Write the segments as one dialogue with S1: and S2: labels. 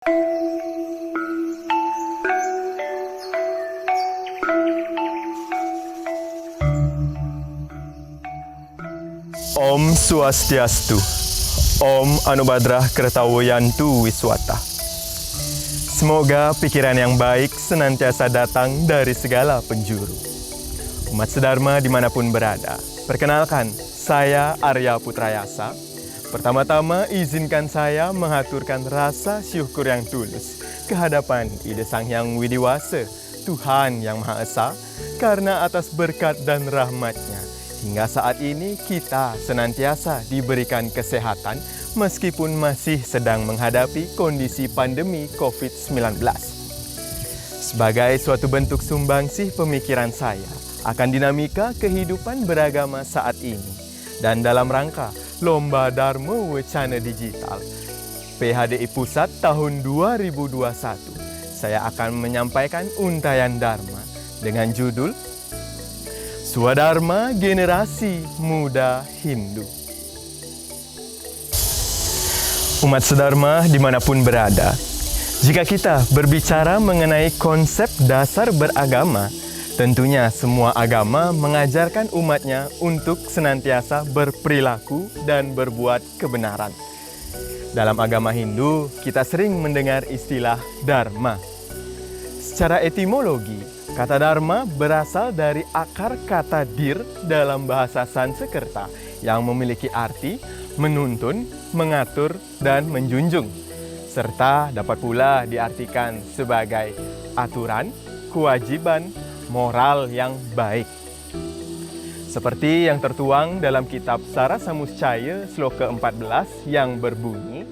S1: Om Swastiastu, Om Anubadrah Kertawoyantu Wiswata. Semoga pikiran yang baik senantiasa datang dari segala penjuru. Umat sedharma dimanapun berada, perkenalkan, saya Arya Putrayasa. Pertama-tama izinkan saya mengaturkan rasa syukur yang tulus kehadapan Ida Sang Hyang Widiwasa, Tuhan Yang Maha Esa, karena atas berkat dan rahmat-Nya, hingga saat ini kita senantiasa diberikan kesehatan meskipun masih sedang menghadapi kondisi pandemi COVID-19. Sebagai suatu bentuk sumbangsih pemikiran saya akan dinamika kehidupan beragama saat ini dan dalam rangka Lomba Dharma Wacana Digital PHDI Pusat tahun 2021, saya akan menyampaikan untayan Dharma dengan judul Swadharma Generasi Muda Hindu. Umat sedharma dimanapun berada, jika kita berbicara mengenai konsep dasar beragama, tentunya semua agama mengajarkan umatnya untuk senantiasa berperilaku dan berbuat kebenaran. Dalam agama Hindu, kita sering mendengar istilah dharma. Secara etimologi, kata dharma berasal dari akar kata dir dalam bahasa Sanskerta yang memiliki arti menuntun, mengatur, dan menjunjung, serta dapat pula diartikan sebagai aturan, kewajiban, moral yang baik. Seperti yang tertuang dalam kitab Sarasamuscaya sloka 14 yang berbunyi,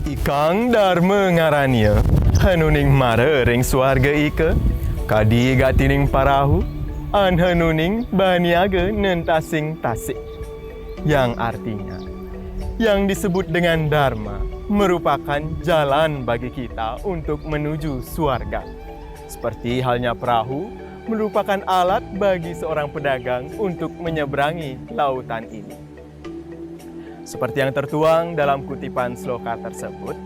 S1: Ikang dharma ngarannya, hanuning mara ring swarga ika, kadi gatining parahu, an hanuning baniaga nentasing tasik. Yang artinya, yang disebut dengan dharma merupakan jalan bagi kita untuk menuju swarga. Seperti halnya perahu merupakan alat bagi seorang pedagang untuk menyeberangi lautan ini. Seperti yang tertuang dalam kutipan sloka tersebut,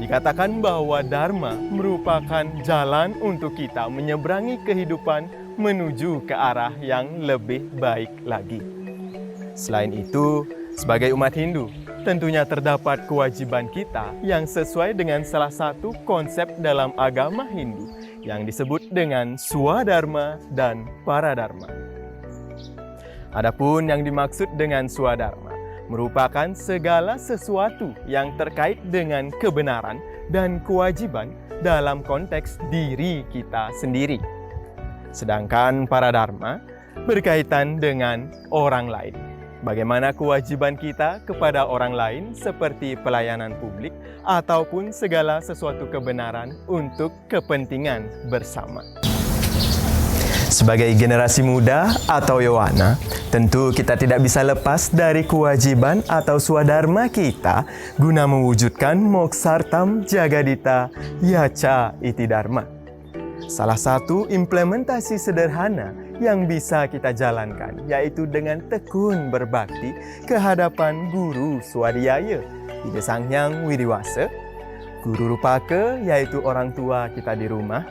S1: dikatakan bahwa dharma merupakan jalan untuk kita menyeberangi kehidupan menuju ke arah yang lebih baik lagi. Selain itu, sebagai umat Hindu, tentunya terdapat kewajiban kita yang sesuai dengan salah satu konsep dalam agama Hindu yang disebut dengan Swadharma dan Paradharma. Adapun yang dimaksud dengan Swadharma merupakan segala sesuatu yang terkait dengan kebenaran dan kewajiban dalam konteks diri kita sendiri. Sedangkan Paradharma berkaitan dengan orang lain. Bagaimana kewajiban kita kepada orang lain seperti pelayanan publik ataupun segala sesuatu kebenaran untuk kepentingan bersama. Sebagai generasi muda atau Yowana, tentu kita tidak bisa lepas dari kewajiban atau swadharma kita guna mewujudkan moksartam jagadita yaca iti dharma. Salah satu implementasi sederhana yang bisa kita jalankan yaitu dengan tekun berbakti ke hadapan Guru Swadhyaya, Ida Sang Hyang Widiwasa, Guru Rupaka yaitu orang tua kita di rumah,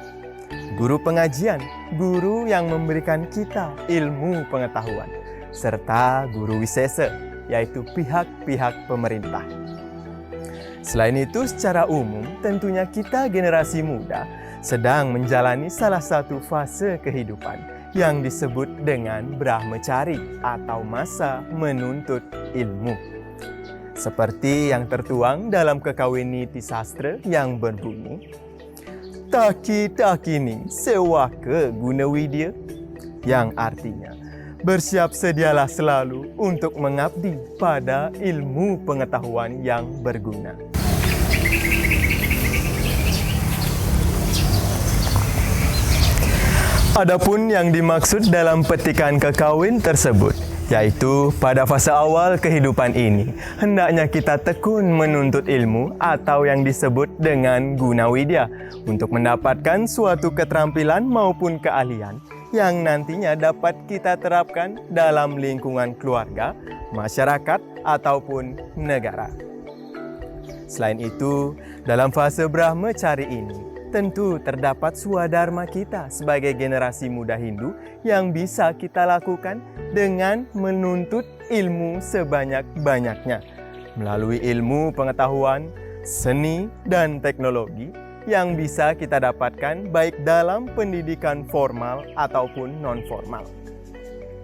S1: Guru Pengajian, guru yang memberikan kita ilmu pengetahuan, serta Guru Wisesa yaitu pihak-pihak pemerintah. Selain itu, secara umum tentunya kita generasi muda sedang menjalani salah satu fase kehidupan yang disebut dengan brahmacari atau masa menuntut ilmu. Seperti yang tertuang dalam Kekawiniti Sastra yang berbunyi, Taki-takining sewaka guna widya, yang artinya bersiap sedialah selalu untuk mengabdi pada ilmu pengetahuan yang berguna. Adapun yang dimaksud dalam petikan kekawin tersebut, yaitu pada fase awal kehidupan ini, hendaknya kita tekun menuntut ilmu atau yang disebut dengan guna widya untuk mendapatkan suatu keterampilan maupun keahlian yang nantinya dapat kita terapkan dalam lingkungan keluarga, masyarakat, ataupun negara. Selain itu, dalam fase Brahmacari ini, tentu terdapat swadharma kita sebagai generasi muda Hindu yang bisa kita lakukan dengan menuntut ilmu sebanyak-banyaknya melalui ilmu pengetahuan, seni, dan teknologi yang bisa kita dapatkan baik dalam pendidikan formal ataupun non-formal.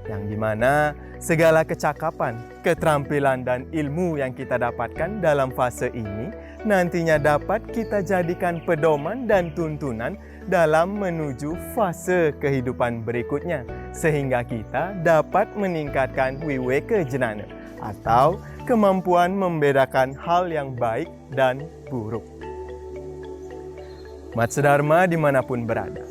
S1: Yang dimana segala kecakapan, keterampilan, dan ilmu yang kita dapatkan dalam fase ini nantinya dapat kita jadikan pedoman dan tuntunan dalam menuju fase kehidupan berikutnya, sehingga kita dapat meningkatkan Viveka Jnana atau kemampuan membedakan hal yang baik dan buruk. Matsudharma dimanapun berada,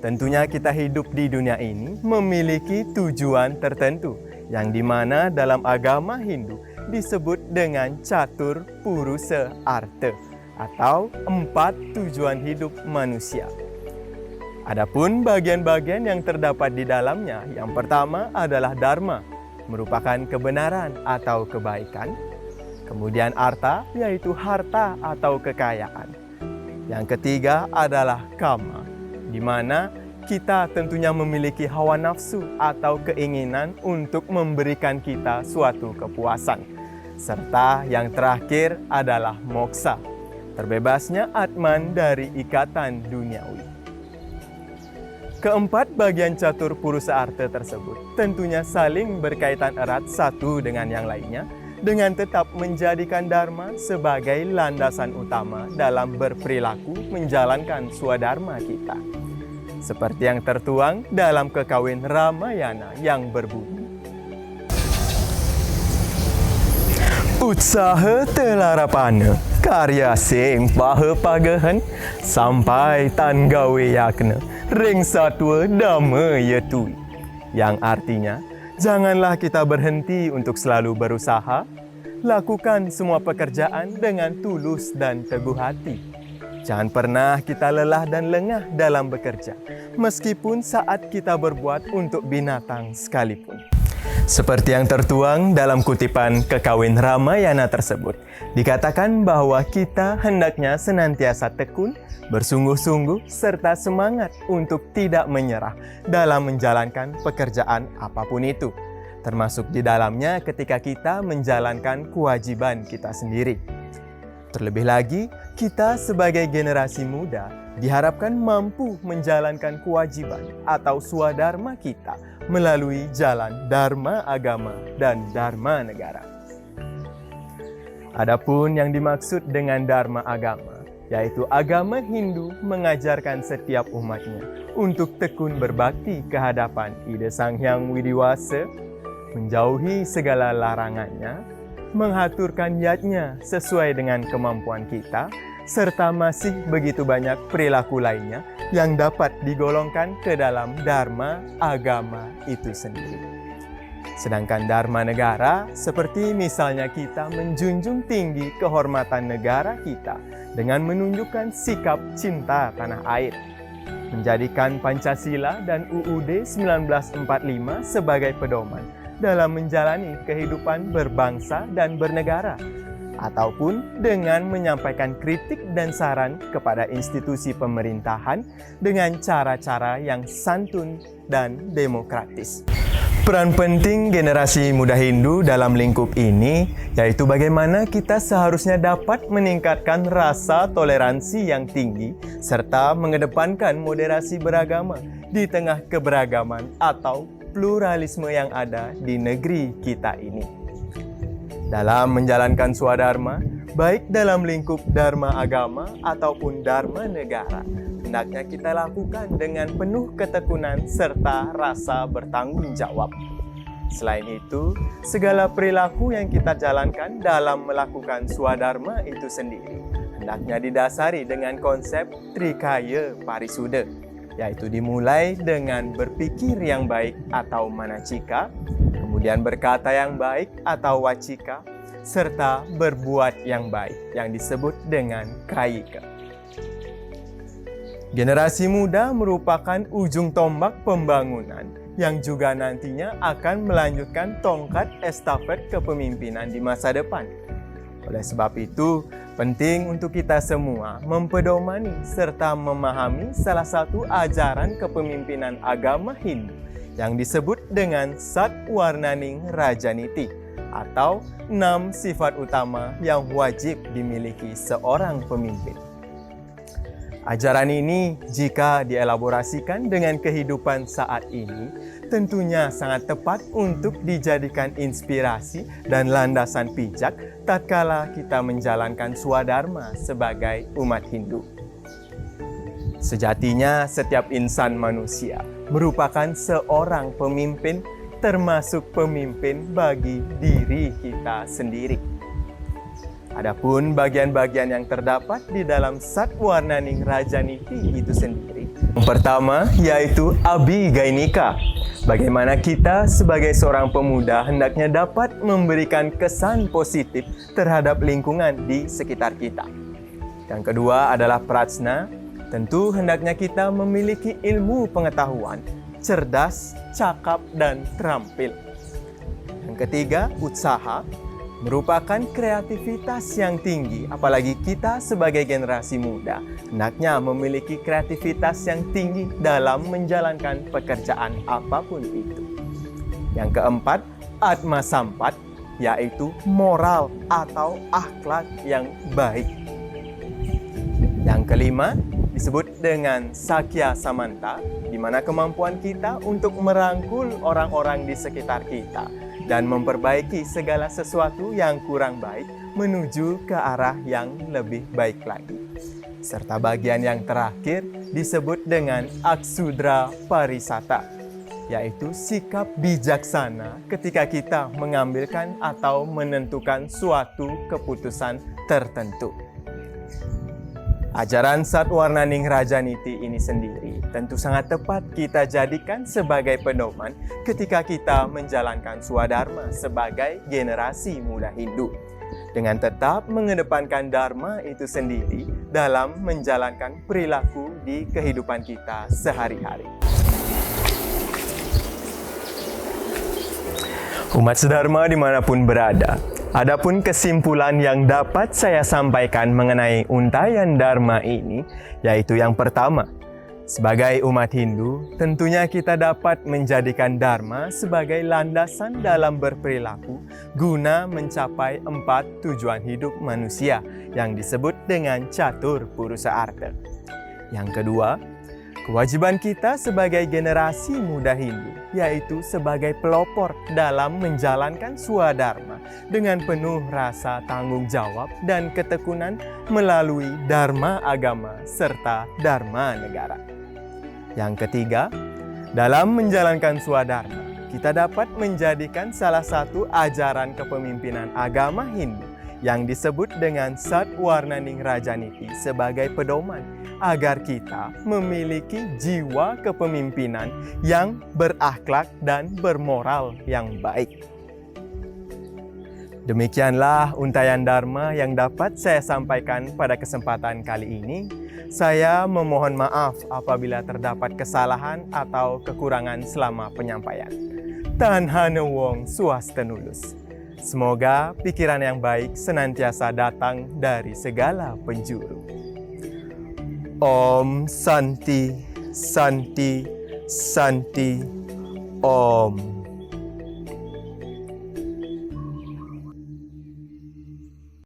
S1: tentunya kita hidup di dunia ini memiliki tujuan tertentu yang dimana dalam agama Hindu disebut dengan Catur Purusa Artha atau 4 tujuan hidup manusia. Adapun bagian-bagian yang terdapat di dalamnya, yang pertama adalah Dharma, merupakan kebenaran atau kebaikan. Kemudian Artha, yaitu harta atau kekayaan. Yang ketiga adalah Kama, di mana kita tentunya memiliki hawa nafsu atau keinginan untuk memberikan kita suatu kepuasan. Serta yang terakhir adalah moksa, terbebasnya Atman dari ikatan duniawi. Keempat bagian Catur Purusa Artha tersebut tentunya saling berkaitan erat satu dengan yang lainnya, dengan tetap menjadikan Dharma sebagai landasan utama dalam berperilaku menjalankan swadharma kita. Seperti yang tertuang dalam kekawin Ramayana yang berbunyi, Utsaha telarapana, karya sing paha pagahan, sampai tan gawe yakna, ring satwa dhamma yatui. Yang artinya, janganlah kita berhenti untuk selalu berusaha, lakukan semua pekerjaan dengan tulus dan teguh hati. Jangan pernah kita lelah dan lengah dalam bekerja, meskipun saat kita berbuat untuk binatang sekalipun. Seperti yang tertuang dalam kutipan kekawin Ramayana tersebut, dikatakan bahwa kita hendaknya senantiasa tekun, bersungguh-sungguh, serta semangat untuk tidak menyerah dalam menjalankan pekerjaan apapun itu, termasuk di dalamnya ketika kita menjalankan kewajiban kita sendiri. Terlebih lagi, kita sebagai generasi muda diharapkan mampu menjalankan kewajiban atau swadharma kita melalui jalan Dharma Agama dan Dharma Negara. Adapun yang dimaksud dengan Dharma Agama, yaitu agama Hindu mengajarkan setiap umatnya untuk tekun berbakti ke hadapan Ida Sang Hyang Widiwasa, menjauhi segala larangannya, menghaturkan niatnya sesuai dengan kemampuan kita, serta masih begitu banyak perilaku lainnya yang dapat digolongkan ke dalam Dharma Agama itu sendiri. Sedangkan Dharma Negara, seperti misalnya kita menjunjung tinggi kehormatan negara kita dengan menunjukkan sikap cinta tanah air, menjadikan Pancasila dan UUD 1945 sebagai pedoman dalam menjalani kehidupan berbangsa dan bernegara, ataupun dengan menyampaikan kritik dan saran kepada institusi pemerintahan dengan cara-cara yang santun dan demokratis. Peran penting generasi muda Hindu dalam lingkup ini yaitu bagaimana kita seharusnya dapat meningkatkan rasa toleransi yang tinggi serta mengedepankan moderasi beragama di tengah keberagaman atau pluralisme yang ada di negeri kita ini. Dalam menjalankan swadharma, baik dalam lingkup Dharma Agama ataupun Dharma Negara, hendaknya kita lakukan dengan penuh ketekunan serta rasa bertanggung jawab. Selain itu, segala perilaku yang kita jalankan dalam melakukan swadharma itu sendiri, hendaknya didasari dengan konsep Trikaya Parisuddha, yaitu dimulai dengan berpikir yang baik atau manacika, kemudian berkata yang baik atau wacika, serta berbuat yang baik yang disebut dengan kayika. Generasi muda merupakan ujung tombak pembangunan yang juga nantinya akan melanjutkan tongkat estafet kepemimpinan di masa depan. Oleh sebab itu, penting untuk kita semua mempedomani serta memahami salah satu ajaran kepemimpinan agama Hindu yang disebut dengan Satwarnaning Rajaniti atau 6 sifat utama yang wajib dimiliki seorang pemimpin. Ajaran ini jika dielaborasikan dengan kehidupan saat ini tentunya sangat tepat untuk dijadikan inspirasi dan landasan pijak tatkala kita menjalankan swadharma sebagai umat Hindu. Sejatinya setiap insan manusia merupakan seorang pemimpin, termasuk pemimpin bagi diri kita sendiri. Adapun bagian-bagian yang terdapat di dalam Satwarnaning Rajaniti itu sendiri. Yang pertama yaitu Abhigainika. Bagaimana kita sebagai seorang pemuda hendaknya dapat memberikan kesan positif terhadap lingkungan di sekitar kita. Yang kedua adalah Prajna. Tentu hendaknya kita memiliki ilmu pengetahuan, cerdas, cakap, dan terampil. Yang ketiga, Utsaha. Merupakan kreativitas yang tinggi, apalagi kita sebagai generasi muda hendaknya memiliki kreativitas yang tinggi dalam menjalankan pekerjaan apapun itu. Yang keempat, Atma Sampat, yaitu moral atau akhlak yang baik. Yang kelima disebut dengan Sakya Samanta, di mana kemampuan kita untuk merangkul orang-orang di sekitar kita dan memperbaiki segala sesuatu yang kurang baik menuju ke arah yang lebih baik lagi. Serta bagian yang terakhir disebut dengan Aksudra Parisata, yaitu sikap bijaksana ketika kita mengambilkan atau menentukan suatu keputusan tertentu. Ajaran Satwarnaning Rajaniti ini sendiri tentu sangat tepat kita jadikan sebagai pedoman ketika kita menjalankan swadharma sebagai generasi muda Hindu, dengan tetap mengedepankan dharma itu sendiri dalam menjalankan perilaku di kehidupan kita sehari-hari. Umat sedharma dimanapun berada, adapun kesimpulan yang dapat saya sampaikan mengenai untayan dharma ini, yaitu yang pertama, sebagai umat Hindu, tentunya kita dapat menjadikan dharma sebagai landasan dalam berperilaku guna mencapai 4 tujuan hidup manusia yang disebut dengan Catur Purusa Artha. Yang kedua, kewajiban kita sebagai generasi muda Hindu, yaitu sebagai pelopor dalam menjalankan swadharma dengan penuh rasa tanggung jawab dan ketekunan melalui dharma agama serta dharma negara. Yang ketiga, dalam menjalankan swadharma, kita dapat menjadikan salah satu ajaran kepemimpinan agama Hindu yang disebut dengan Satwarnaning Rajaniti sebagai pedoman agar kita memiliki jiwa kepemimpinan yang berakhlak dan bermoral yang baik. Demikianlah untayan dharma yang dapat saya sampaikan pada kesempatan kali ini. Saya memohon maaf apabila terdapat kesalahan atau kekurangan selama penyampaian. Tanhana Wong Swastanulus. Semoga pikiran yang baik senantiasa datang dari segala penjuru. Om Santi, Santi, Santi, Om.